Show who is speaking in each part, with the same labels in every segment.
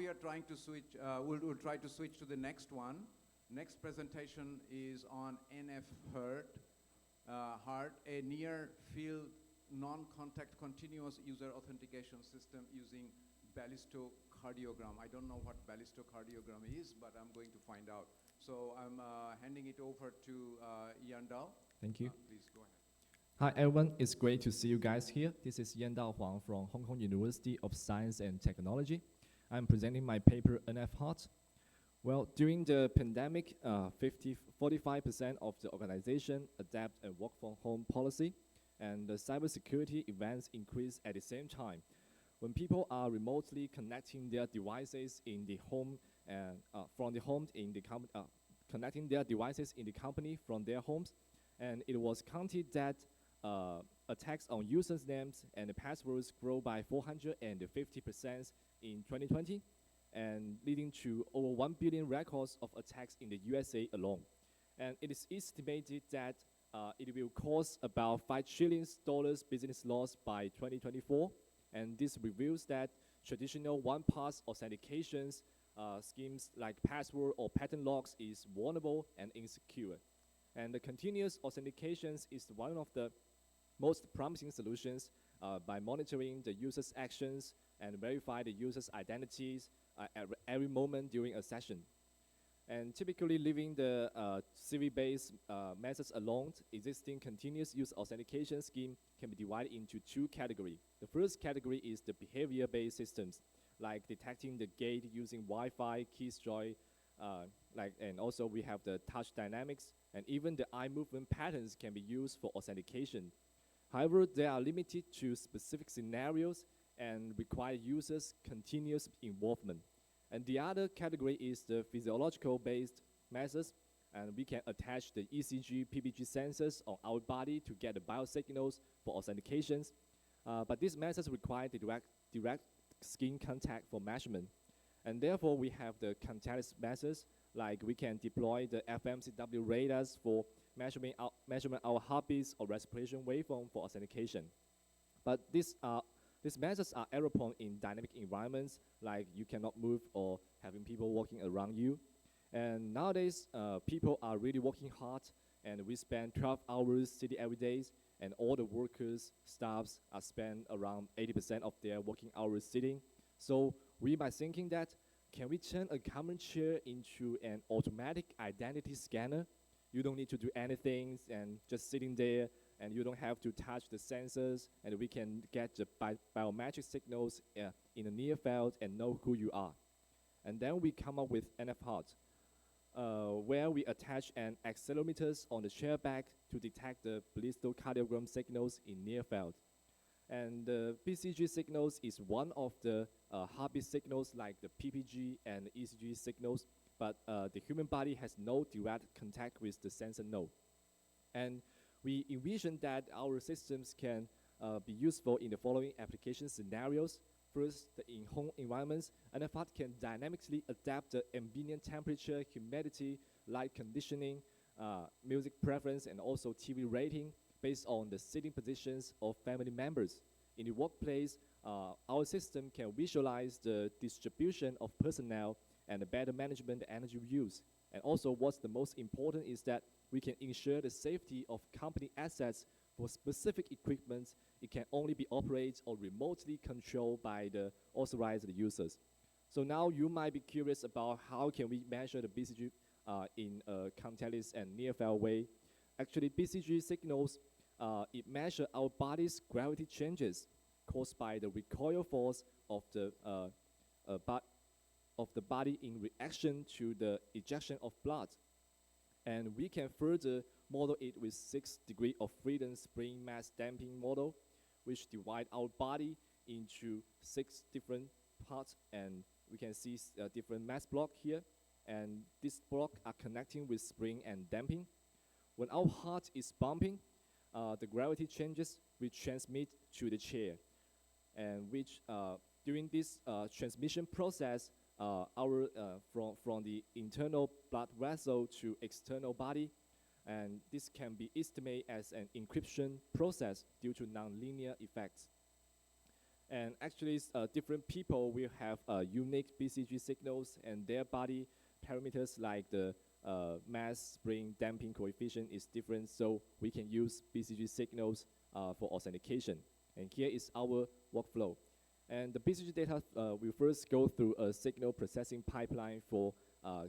Speaker 1: are trying to switch, we'll try to switch to the next one. Next presentation is on NF heart, a near field non-contact continuous user authentication system using Ballistocardiogram. I don't know what Ballistocardiogram is, but I'm going to find out. So I'm handing it over to Yandao.
Speaker 2: Thank you.
Speaker 1: Please go ahead.
Speaker 2: Hi everyone, it's great to see you guys here. This is Yandao Huang from Hong Kong University of Science and Technology. I'm presenting my paper, NF Heart. Well, during the pandemic, 45% of the organization adapt a work from home policy, and the cybersecurity events increase at the same time. When people are remotely connecting their devices in the home and from the home in the connecting their devices in the company from their homes, and it was counted that attacks on users' names and the passwords grow by 450% in 2020, and leading to over 1 billion records of attacks in the USA alone. And it is estimated that it will cause about $5 trillion business loss by 2024. And this reveals that traditional one-pass authentications schemes like password or pattern locks is vulnerable and insecure. And the continuous authentications is one of the most promising solutions by monitoring the user's actions and verify the user's identities at every moment during a session. And typically leaving the CV-based methods alone, existing continuous use authentication scheme can be divided into two categories. The first category is the behavior-based systems, like detecting the gate using Wi-Fi, keystroke, and also we have the touch dynamics, and even the eye movement patterns can be used for authentication. However, they are limited to specific scenarios and require users' continuous involvement. And the other category is the physiological-based methods, and we can attach the ECG, PPG sensors on our body to get the biosignals for authentications. But these methods require direct skin contact for measurement. And therefore, we have the contactless methods, like we can deploy the FMCW radars for measurement our heartbeats or respiration waveform for authentication. But these methods are error-prone in dynamic environments, like you cannot move or having people walking around you. And nowadays, people are really working hard, and we spend 12 hours sitting every day, and all the workers, staffs are spend around 80% of their working hours sitting. So we might thinking that, can we turn a common chair into an automatic identity scanner? You don't need to do anything and just sitting there, and you don't have to touch the sensors, and we can get the biometric signals in the near field and know who you are. And then we come up with NF Heart, where we attach an accelerometer on the chair back to detect the Ballistocardiogram signals in near field. And the BCG signals is one of the heartbeat signals like the PPG and the ECG signals, but the human body has no direct contact with the sensor node. And we envision that our systems can be useful in the following application scenarios. First, in home environments, NF Heart can dynamically adapt the ambient temperature, humidity, light conditioning, music preference, and also TV rating based on the sitting positions of family members. In the workplace, our system can visualize the distribution of personnel and the better management energy use. And also what's the most important is that we can ensure the safety of company assets for specific equipment. It can only be operated or remotely controlled by the authorized users. So now you might be curious about how can we measure the BCG in a contactless and near-field way. Actually, BCG signals, it measures our body's gravity changes caused by the recoil force of the body in reaction to the ejection of blood. And we can further model it with 6 degrees of freedom spring mass damping model, which divide our body into 6 different parts, and we can see different mass block here, and these blocks are connecting with spring and damping. When our heart is pumping, the gravity changes will transmit to the chair, and which during this transmission process, from the internal blood vessel to external body, and this can be estimated as an encryption process due to nonlinear effects. And actually, different people will have unique BCG signals, and their body parameters like the mass, spring, damping coefficient is different, so we can use BCG signals for authentication. And here is our workflow. And the BCG data will first go through a signal processing pipeline for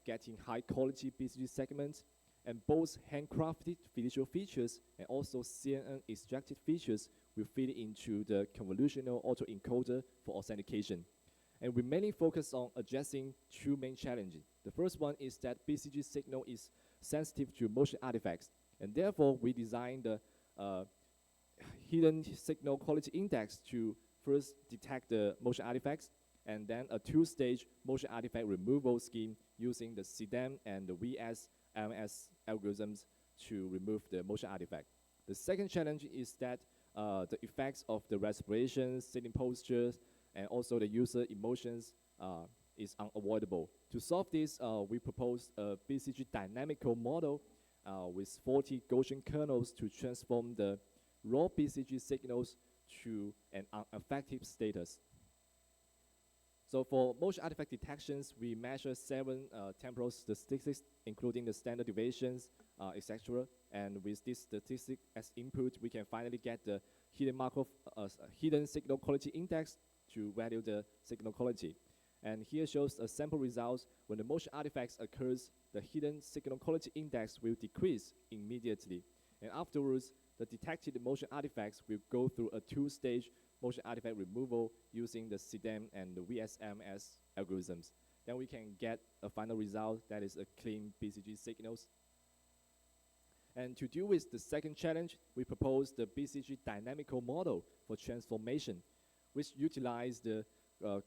Speaker 2: getting high quality BCG segments, and both handcrafted fiducial features and also CNN extracted features will feed into the convolutional autoencoder for authentication. And we mainly focus on addressing two main challenges. The first one is that BCG signal is sensitive to motion artifacts, and therefore we designed the hidden signal quality index to first detect the motion artifacts, and then a two-stage motion artifact removal scheme using the CDEM and the VSMS algorithms to remove the motion artifact. The second challenge is that the effects of the respiration, sitting postures, and also the user emotions is unavoidable. To solve this, we propose a BCG dynamical model with 40 Gaussian kernels to transform the raw BCG signals to an unaffected status. So for motion artifact detections, we measure 7 temporal statistics, including the standard deviations, etc. And with this statistic as input, we can finally get the hidden Markov hidden signal quality index to value the signal quality. And here shows a sample results. When the motion artifacts occurs, the hidden signal quality index will decrease immediately. And afterwards, the detected motion artifacts will go through a two-stage motion artifact removal using the CDEM and the VSMS algorithms. Then we can get a final result that is a clean BCG signals. And to deal with the second challenge, we propose the BCG dynamical model for transformation, which utilize the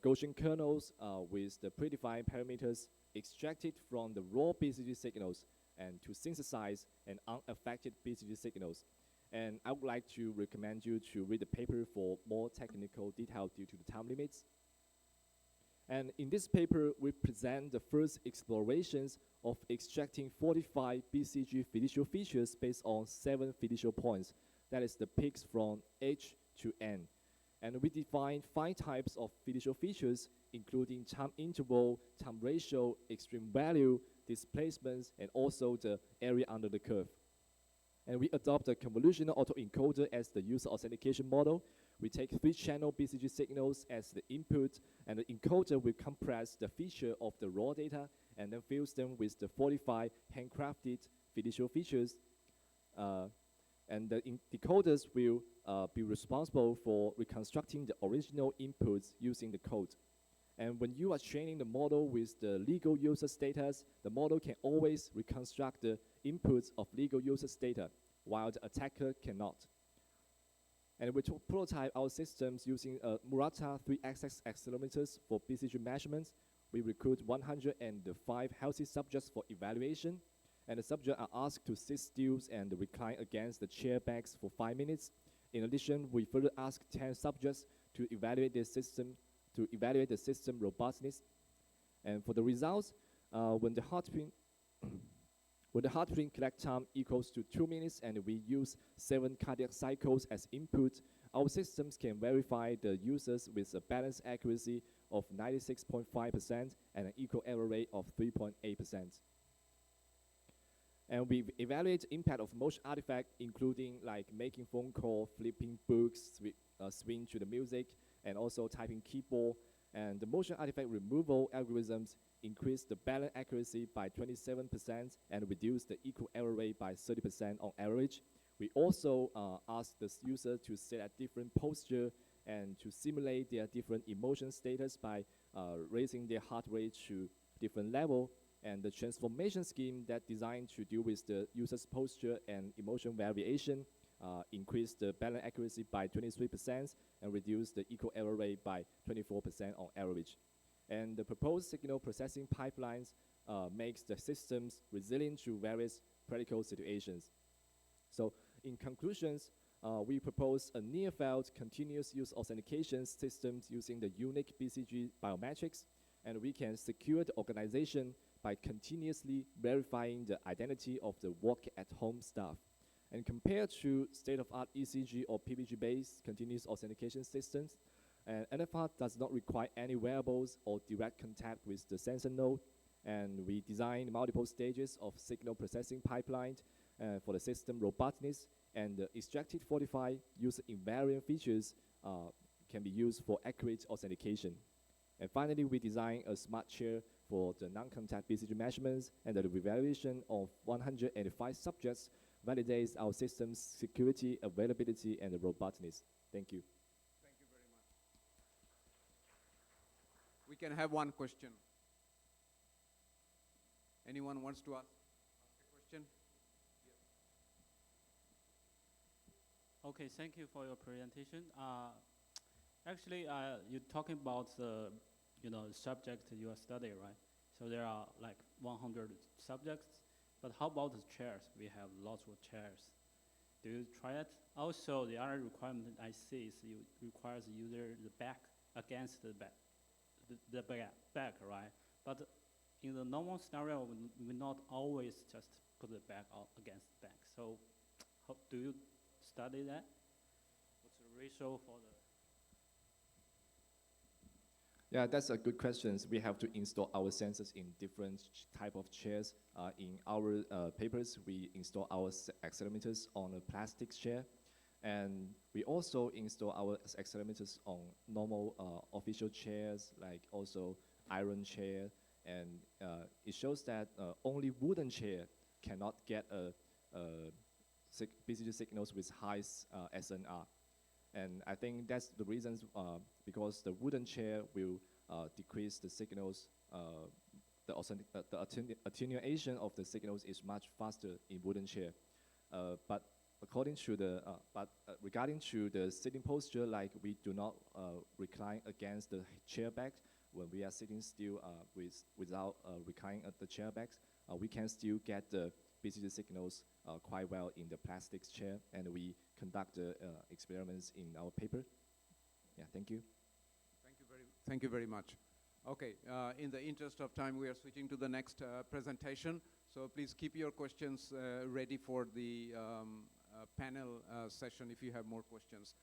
Speaker 2: Gaussian kernels with the predefined parameters extracted from the raw BCG signals and to synthesize an unaffected BCG signals. And I would like to recommend you to read the paper for more technical detail due to the time limits. And in this paper, we present the first explorations of extracting 45 BCG fiducial features based on 7 fiducial points. That is the peaks from H to N. And we define 5 types of fiducial features, including time interval, time ratio, extreme value, displacements, and also the area under the curve. And we adopt a convolutional autoencoder as the user authentication model. We take 3-channel BCG signals as the input, and the encoder will compress the feature of the raw data and then fills them with the 45 handcrafted fiducial features. And the decoders will be responsible for reconstructing the original inputs using the code. And when you are training the model with the legal user status, the model can always reconstruct the inputs of legal user data, while the attacker cannot. And we prototype our systems using Murata 3-axis accelerometers for BCG measurements. We recruit 105 healthy subjects for evaluation, and the subjects are asked to sit still and recline against the chair backs for 5 minutes. In addition, we further ask 10 subjects to evaluate the system robustness. And for the results, when the heart rate collect time equals to 2 minutes and we use 7 cardiac cycles as input, our systems can verify the users with a balanced accuracy of 96.5% and an equal error rate of 3.8%. And we evaluate the impact of motion artifact, including like making phone call, flipping books, swing to the music, and also typing keyboard. And the motion artifact removal algorithms increase the balance accuracy by 27% and reduce the equal error rate by 30% on average. We also ask the user to set a different posture and to simulate their different emotion status by raising their heart rate to different level. And the transformation scheme that designed to deal with the user's posture and emotion variation increase the balance accuracy by 23% and reduce the equal error rate by 24% on average. And the proposed signal processing pipelines makes the systems resilient to various practical situations. So in conclusions, we propose a near-field continuous use authentication systems using the unique BCG biometrics, and we can secure the organization by continuously verifying the identity of the work-at-home staff. And compared to state-of-art ECG or PPG-based continuous authentication systems, And NFR does not require any wearables or direct contact with the sensor node. And we designed multiple stages of signal processing pipeline for the system robustness. And the extracted fortified user invariant features can be used for accurate authentication. And finally, we designed a smart chair for the non-contact BCG measurements, and the evaluation of 185 subjects validates our system's security, availability, and robustness. Thank you.
Speaker 1: Thank you very much. We can have one question. Anyone wants to ask a question?
Speaker 3: Okay, thank you for your presentation. Actually, you're talking about the subject you are studying, right? So there are like 100 subjects, but how about the chairs? We have lots of chairs. Do you try it? Also, the other requirement I see is you requires the user the back against the back, back, right? But in the normal scenario, we not always just put the back against the back. So how do you study that? What's the ratio for the?
Speaker 2: Yeah, that's a good question. We have to install our sensors in different type of chairs. In our papers, we install our accelerometers on a plastic chair. And we also install our accelerometers on normal official chairs, like also iron chair. And it shows that only wooden chair cannot get BCG signals with high SNR. And I think that's the reasons because the wooden chair will decrease the signals. The attenuation of the signals is much faster in wooden chair. But according to the, regarding to the sitting posture, like we do not recline against the chair back. When we are sitting still without reclining at the chair backs, we can still get the BCG signals quite well in the plastic chair, and we conduct the experiments in our paper. Yeah, thank you.
Speaker 1: Thank you very much. Okay, in the interest of time, we are switching to the next presentation. So please keep your questions ready for the panel session if you have more questions.